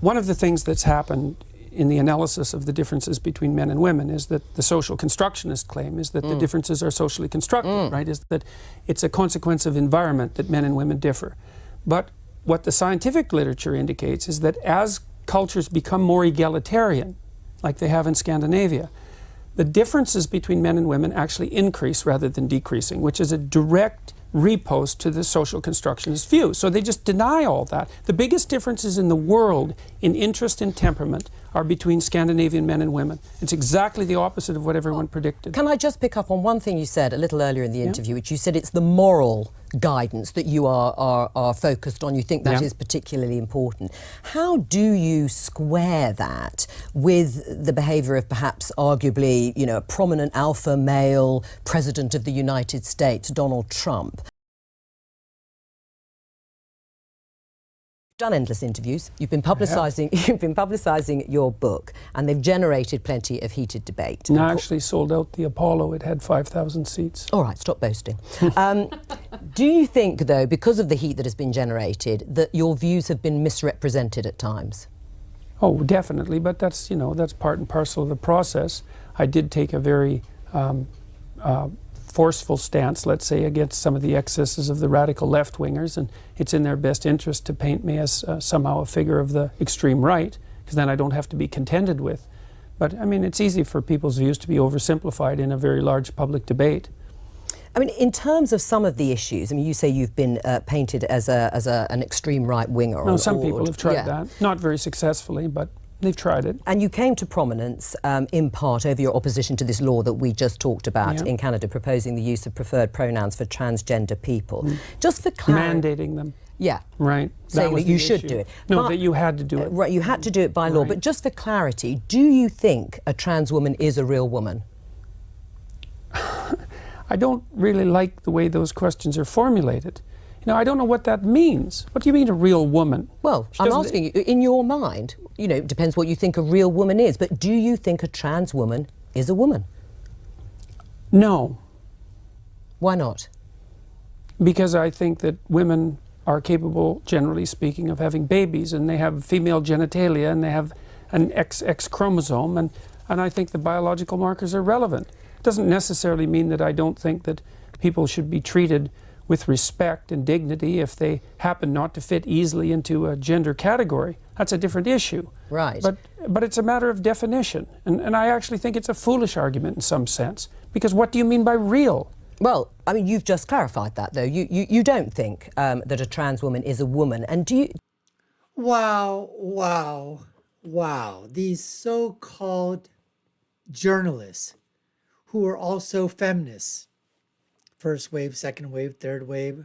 one of the things that's happened in the analysis of the differences between men and women is that the social constructionist claim is that the differences are socially constructed, right? Is that it's a consequence of environment that men and women differ. But what the scientific literature indicates is that as cultures become more egalitarian, like they have in Scandinavia, the differences between men and women actually increase rather than decreasing, which is a direct repost to the social constructionist view. So they just deny all that. The biggest differences in the world in interest and temperament are between Scandinavian men and women. It's exactly the opposite of what everyone predicted. Can I just pick up on one thing you said a little earlier in the interview, which you said it's the moral guidance that you are focused on. You think that is particularly important. How do you square that with the behaviour of perhaps arguably, you know, a prominent alpha male president of the United States, Donald Trump? Done endless interviews. You've been publicising your book, and they've generated plenty of heated debate. No, I actually sold out the Apollo. It had 5,000 seats. All right, stop boasting. Do you think, though, because of the heat that has been generated, that your views have been misrepresented at times? Oh, definitely, but that's, you know, that's part and parcel of the process. I did take a very forceful stance, let's say, against some of the excesses of the radical left-wingers, and it's in their best interest to paint me as somehow a figure of the extreme right, because then I don't have to be contended with. But, I mean, it's easy for people's views to be oversimplified in a very large public debate. I mean, in terms of some of the issues, I mean, you say you've been painted as an extreme right-winger. No, some people have tried that. Not very successfully, but they've tried it. And you came to prominence in part over your opposition to this law that we just talked about in Canada, proposing the use of preferred pronouns for transgender people. Just for clarity. Mandating them. Yeah. Right. Saying that you should do it. No, that you had to do it. Right, you had to do it by law. But just for clarity, do you think a trans woman is a real woman? I don't really like the way those questions are formulated. You know, I don't know what that means. What do you mean, a real woman? Well, I'm asking you, in your mind, you know, it depends what you think a real woman is, but do you think a trans woman is a woman? No. Why not? Because I think that women are capable, generally speaking, of having babies, and they have female genitalia, and they have an XX chromosome, and I think the biological markers are relevant. It doesn't necessarily mean that I don't think that people should be treated with respect and dignity if they happen not to fit easily into a gender category. That's a different issue. Right. But it's a matter of definition. And I actually think it's a foolish argument in some sense. Because what do you mean by real? Well, I mean, you've just clarified that, though. You don't think that a trans woman is a woman. And do you... Wow, wow, wow. These so-called journalists who are also feminists. First wave, second wave, third wave.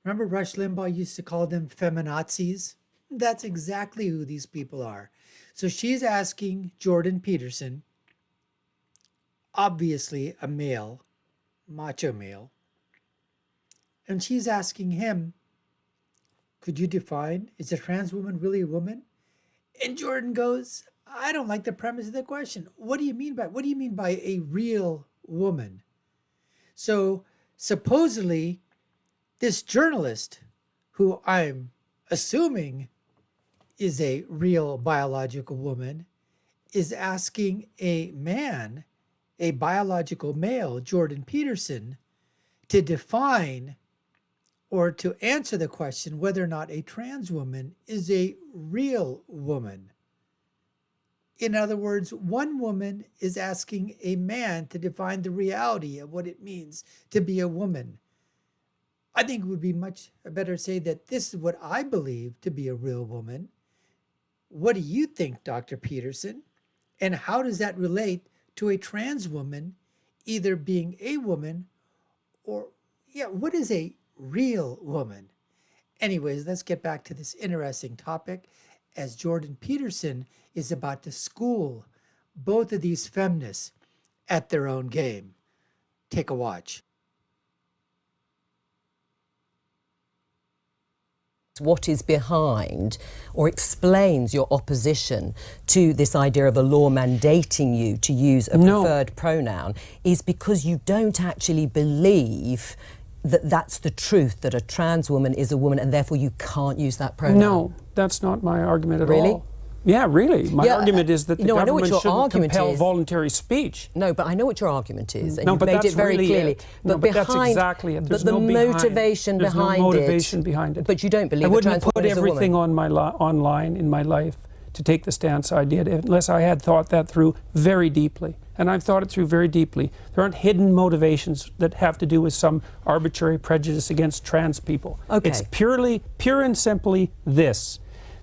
Remember Rush Limbaugh used to call them feminazis? That's exactly who these people are. So she's asking Jordan Peterson, obviously a male, macho male, and she's asking him, could you define, is a trans woman really a woman? And Jordan goes, I don't like the premise of the question. What do you mean by a real woman? So supposedly, this journalist, who I'm assuming is a real biological woman, is asking a man, a biological male, Jordan Peterson, to define or to answer the question whether or not a trans woman is a real woman. In other words, one woman is asking a man to define the reality of what it means to be a woman. I think it would be much better to say that this is what I believe to be a real woman. What do you think, Dr. Peterson? And how does that relate to a trans woman either being a woman or, what is a real woman? Anyways, let's get back to this interesting topic, as Jordan Peterson is about to school both of these feminists at their own game. Take a watch. What is behind or explains your opposition to this idea of a law mandating you to use a preferred pronoun is because you don't actually believe that that's the truth, that a trans woman is a woman and therefore you can't use that pronoun. No, that's not my argument at all. Really? Yeah, really. My argument is that the I know what government your shouldn't argument compel is. voluntary speech. No, but I know what your argument is, and No, you've but made that's it very really clearly. it. No, but that's exactly it. There's But the no behind. motivation There's behind no motivation behind it. But you don't believe I a wouldn't trans put woman is a everything woman. on my online in my life to take the stance I did unless I had thought that through very deeply. And I've thought it through very deeply. There aren't hidden motivations that have to do with some arbitrary prejudice against trans people. Okay. It's pure and simply this.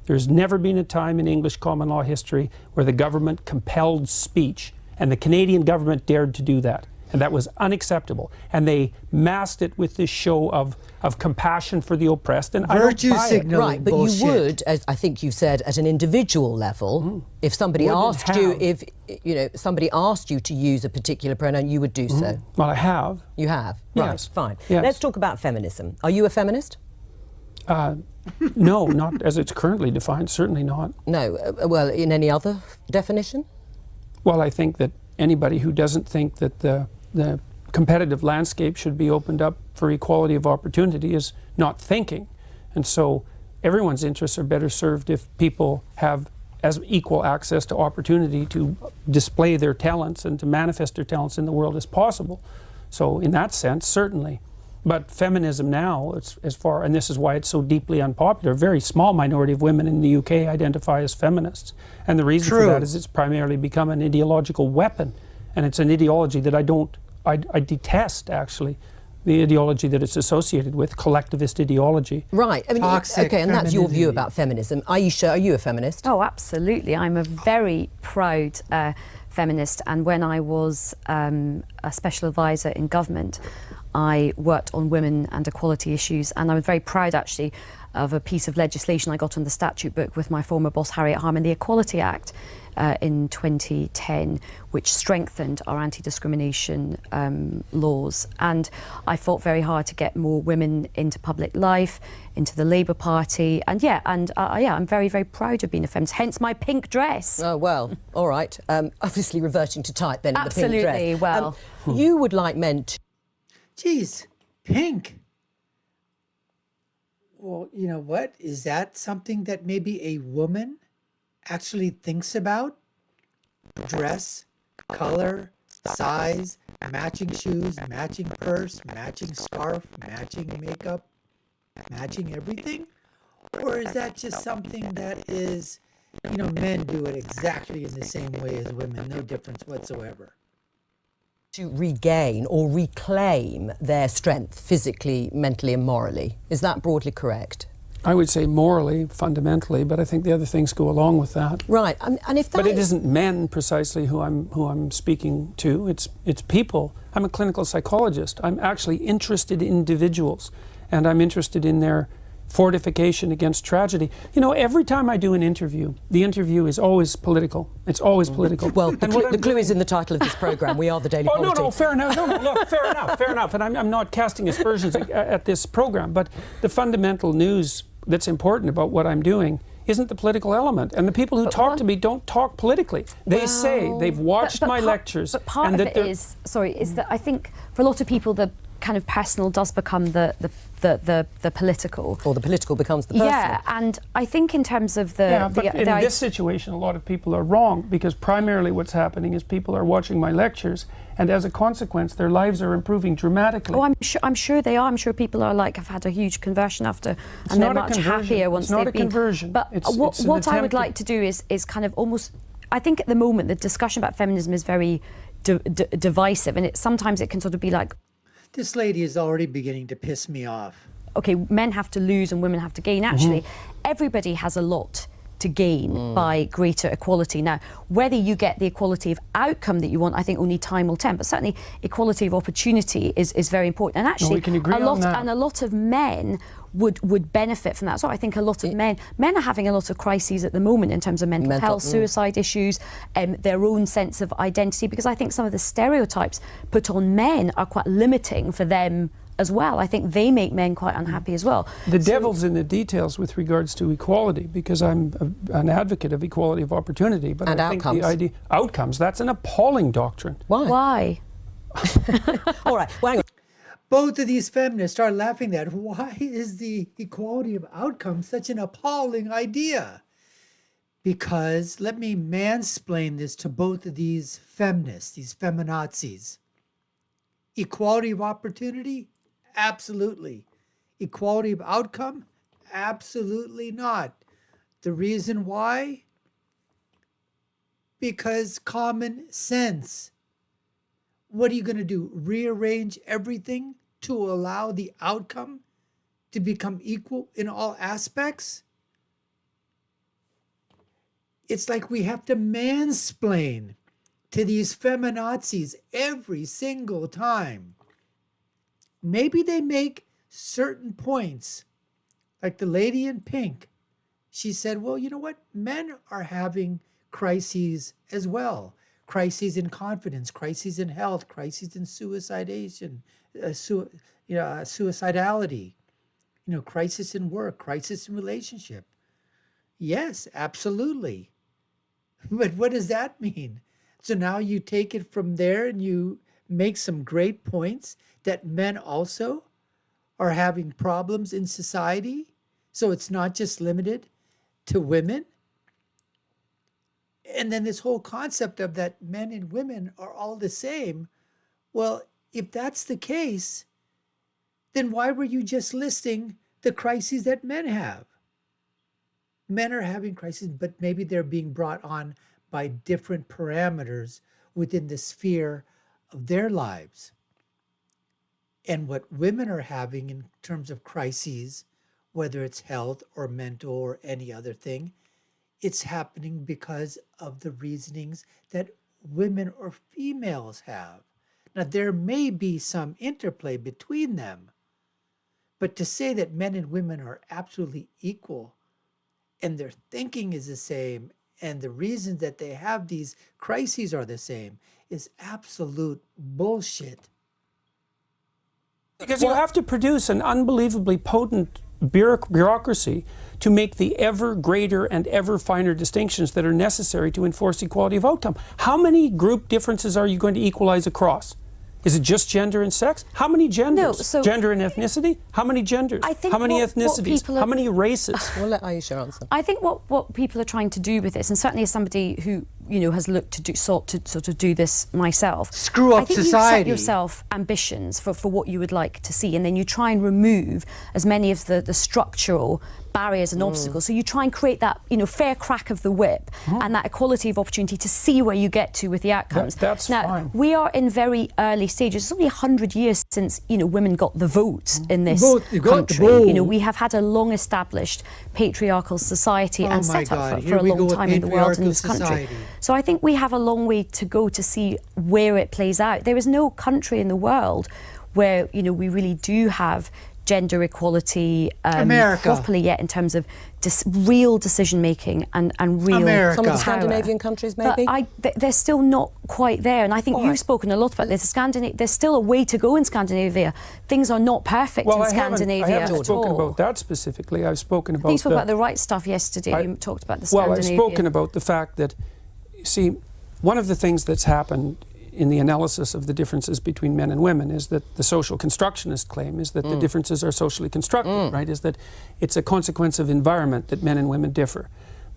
There's never been a time in English common law history where the government compelled speech, and the Canadian government dared to do that. And that was unacceptable. And they masked it with this show of compassion for the oppressed. And Virtue I don't buy signaling. Right, but bullshit. you would, as I think you said, at an individual level, if somebody Wouldn't asked you, have. if somebody asked you to use a particular pronoun, you would do so. Well, I have. You have, Yes. right? Fine. Yes. Let's talk about feminism. Are you a feminist? No, not as it's currently defined, certainly not. No. Well, in any other definition? Well, I think that anybody who doesn't think that the competitive landscape should be opened up for equality of opportunity is not thinking. And so everyone's interests are better served if people have as equal access to opportunity to display their talents and to manifest their talents in the world as possible. So in that sense, certainly. But feminism now, and this is why it's so deeply unpopular, a very small minority of women in the UK identify as feminists. And the reason for that is it's primarily become an ideological weapon. And it's an ideology that I detest, actually, the ideology that it's associated with, collectivist ideology. Right. I mean, Toxic okay, and that's your view femininity. about feminism. Aisha, are you a feminist? Oh, absolutely. I'm a very proud feminist, and when I was a special advisor in government, I worked on women and equality issues, and I was very proud actually of a piece of legislation I got on the statute book with my former boss Harriet Harman, the Equality Act in 2010, which strengthened our anti-discrimination laws. And I fought very hard to get more women into public life, into the Labour Party, and I'm very, very proud of being a feminist, hence my pink dress. Oh, well, all right. Obviously reverting to type then in the pink dress. Absolutely, well. You would like men to... Geez, pink. Well, you know what? Is that something that maybe a woman actually thinks about? Dress, color, size, matching shoes, matching purse, matching scarf, matching makeup, matching everything? Or is that just something that is, men do it exactly in the same way as women, no difference whatsoever? to regain or reclaim their strength physically, mentally and morally. Is that broadly correct? I would say morally, fundamentally, but I think the other things go along with that. Right, and if that But it isn't men precisely who I'm speaking to. It's people. I'm a clinical psychologist. I'm actually interested in individuals, and I'm interested in their fortification against tragedy. You know, every time I do an interview, the interview is always political. It's always political. Well, the clue is in the title of this programme. We are the Daily Politics. No, fair enough. No, look, fair enough. And I'm not casting aspersions at this programme, but the fundamental news that's important about what I'm doing isn't the political element. And the people who talk to me don't talk politically. They say they've watched my lectures. But part of it is that I think for a lot of people the kind of personal does become the political. Or the political becomes the personal. Yeah, and I think in terms of in this situation, a lot of people are wrong, because primarily what's happening is people are watching my lectures, and as a consequence, their lives are improving dramatically. Oh, I'm sure they are. I'm sure people are have had a huge conversion after, and they're much happier once they've been. It's not a conversion. But what I would like to do is kind of almost. I think at the moment the discussion about feminism is very divisive, and sometimes it can sort of be like. This lady is already beginning to piss me off. Okay, men have to lose and women have to gain. Actually, everybody has a lot to gain by greater equality. Now, whether you get the equality of outcome that you want, I think only time will tell. But certainly, equality of opportunity is very important. And actually, we can agree on that. And a lot of men would benefit from that. So I think a lot of men are having a lot of crises at the moment in terms of mental health, suicide issues, their own sense of identity, because I think some of the stereotypes put on men are quite limiting for them as well. I think they make men quite unhappy as well. The devil's in the details with regards to equality, because I'm an advocate of equality of opportunity. But I think the idea outcomes, that's an appalling doctrine. Why? All right, well, hang on. Both of these feminists are laughing at why is the equality of outcomes such an appalling idea? Because let me mansplain this to both of these feminists, these feminazis. Equality of opportunity? Absolutely. Equality of outcome? Absolutely not. The reason why? Because common sense. What are you going to do? Rearrange everything to allow the outcome to become equal in all aspects? It's like we have to mansplain to these feminazis every single time. Maybe they make certain points, like the lady in pink. She said, well, you know what? Men are having crises as well. Crises in confidence, crises in health, crises in suicidality, crisis in work, crisis in relationship. Yes, absolutely. But what does that mean? So now you take it from there and you make some great points that men also are having problems in society. So it's not just limited to women. And then this whole concept of that men and women are all the same. Well, if that's the case, then why were you just listing the crises that men have? Men are having crises, but maybe they're being brought on by different parameters within the sphere of their lives. And what women are having in terms of crises, whether it's health or mental or any other thing, it's happening because of the reasonings that women or females have. Now, there may be some interplay between them, but to say that men and women are absolutely equal and their thinking is the same and the reasons that they have these crises are the same is absolute bullshit. Because you have to produce an unbelievably potent bureaucracy to make the ever greater and ever finer distinctions that are necessary to enforce equality of outcome. How many group differences are you going to equalize across? Is it just gender and sex? How many genders? No, so gender and ethnicity? How many genders? I think how many what ethnicities? people are, how many races? We'll let Aisha answer. I think what people are trying to do with this, and certainly as somebody who has looked to sort of do this myself, screw up I think society. You set yourself ambitions for what you would like to see, and then you try and remove as many of the structural barriers and obstacles. So you try and create that fair crack of the whip and that equality of opportunity to see where you get to with the outcomes. That's now, fine. We are in very early stages. It's only 100 years since women got the vote in this country. We have had a long established patriarchal society and set up for a long time in the world in this country. So I think we have a long way to go to see where it plays out. There is no country in the world where we really do have gender equality properly yet in terms of real decision making and real America. Some of the power. Scandinavian countries maybe? But they're still not quite there, and I think you've spoken a lot about this. There's still a way to go in Scandinavia. Things are not perfect in Scandinavia. I haven't spoken about that specifically. I've spoken about you spoke about the right stuff yesterday. You talked about the Scandinavian. Well, I've spoken about the fact that, see, one of the things that's happened in the analysis of the differences between men and women is that the social constructionist claim is that the differences are socially constructed, right? Is that it's a consequence of environment that men and women differ.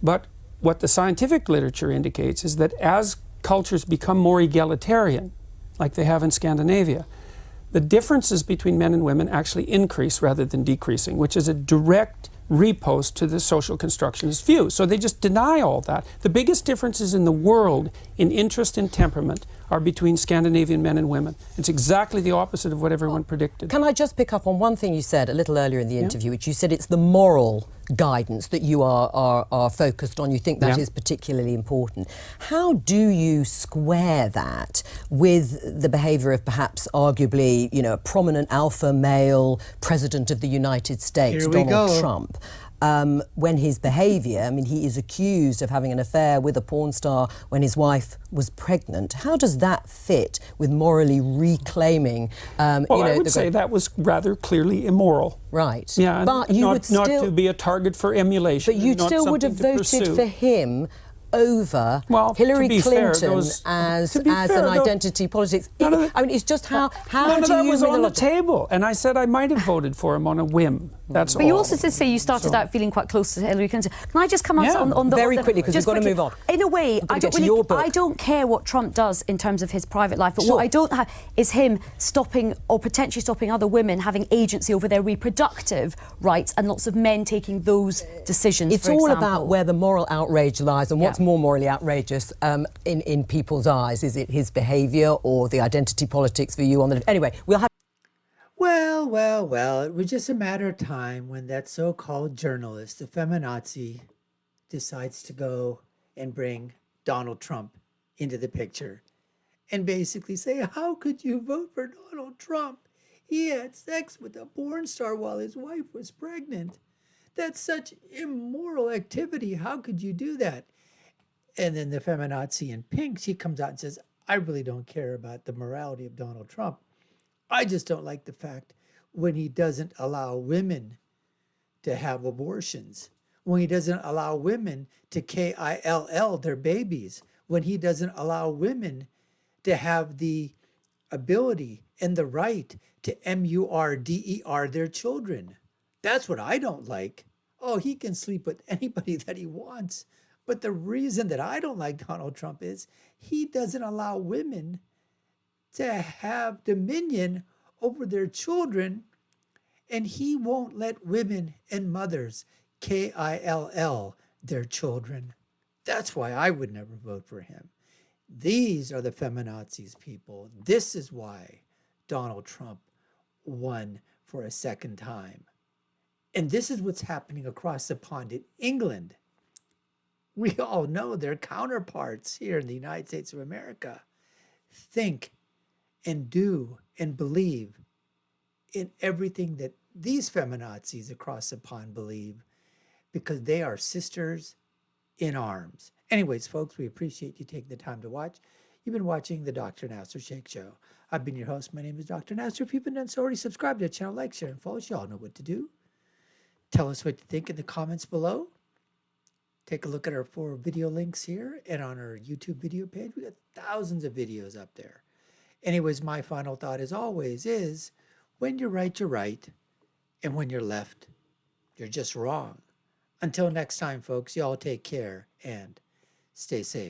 But what the scientific literature indicates is that as cultures become more egalitarian, like they have in Scandinavia, the differences between men and women actually increase rather than decreasing, which is a direct repost to the social constructionist view. So they just deny all that. The biggest differences in the world in interest and temperament are between Scandinavian men and women. It's exactly the opposite of what everyone predicted. Can I just pick up on one thing you said a little earlier in the interview, which you said it's the moral guidance that you are focused on. You think that is particularly important. How do you square that with the behaviour of perhaps arguably, a prominent alpha male president of the United States, Donald Trump? When his behaviour, he is accused of having an affair with a porn star when his wife was pregnant. How does that fit with morally reclaiming? I would say that was rather clearly immoral. Right. Yeah, but you would still, not to be a target for emulation. But you still would have voted for him over Hillary Clinton as an identity politics. It's just how none do of that you was on the table, and I said I might have voted for him on a whim. That's But all. you also did say you started out feeling quite close to Hillary Clinton. Can I just come on the very quickly, because we've got to move on. In a way, I don't care what Trump does in terms of his private life, but what I don't have is him stopping or potentially stopping other women having agency over their reproductive rights and lots of men taking those decisions. It's all about where the moral outrage lies and what's more morally outrageous in people's eyes. Is it his behaviour or the identity politics view on the... Anyway, we'll have... Well, it was just a matter of time when that so-called journalist, the feminazi, decides to go and bring Donald Trump into the picture and basically say, how could you vote for Donald Trump? He had sex with a porn star while his wife was pregnant. That's such immoral activity. How could you do that? And then the feminazi in pink, she comes out and says, I really don't care about the morality of Donald Trump. I just don't like the fact when he doesn't allow women to have abortions, when he doesn't allow women to KILL their babies, when he doesn't allow women to have the ability and the right to MURDER their children. That's what I don't like. Oh, he can sleep with anybody that he wants. But the reason that I don't like Donald Trump is he doesn't allow women to have dominion over their children, and he won't let women and mothers KILL their children. That's why I would never vote for him. These are the feminazis, people. This is why Donald Trump won for a second time. And this is what's happening across the pond in England. We all know their counterparts here in the United States of America think and do and believe in everything that these feminazis across the pond believe, because they are sisters in arms. Anyways, folks, we appreciate you taking the time to watch. You've been watching the Dr. Nasser Sheikh Show. I've been your host. My name is Dr. Nasser. If you've been done so already, subscribe to the channel, like, share, and follow us. You all know what to do. Tell us what you think in the comments below. Take a look at our 4 video links here and on our YouTube video page. We got thousands of videos up there. Anyways, my final thought, as always, is when you're right, and when you're left, you're just wrong. Until next time, folks, y'all take care and stay safe.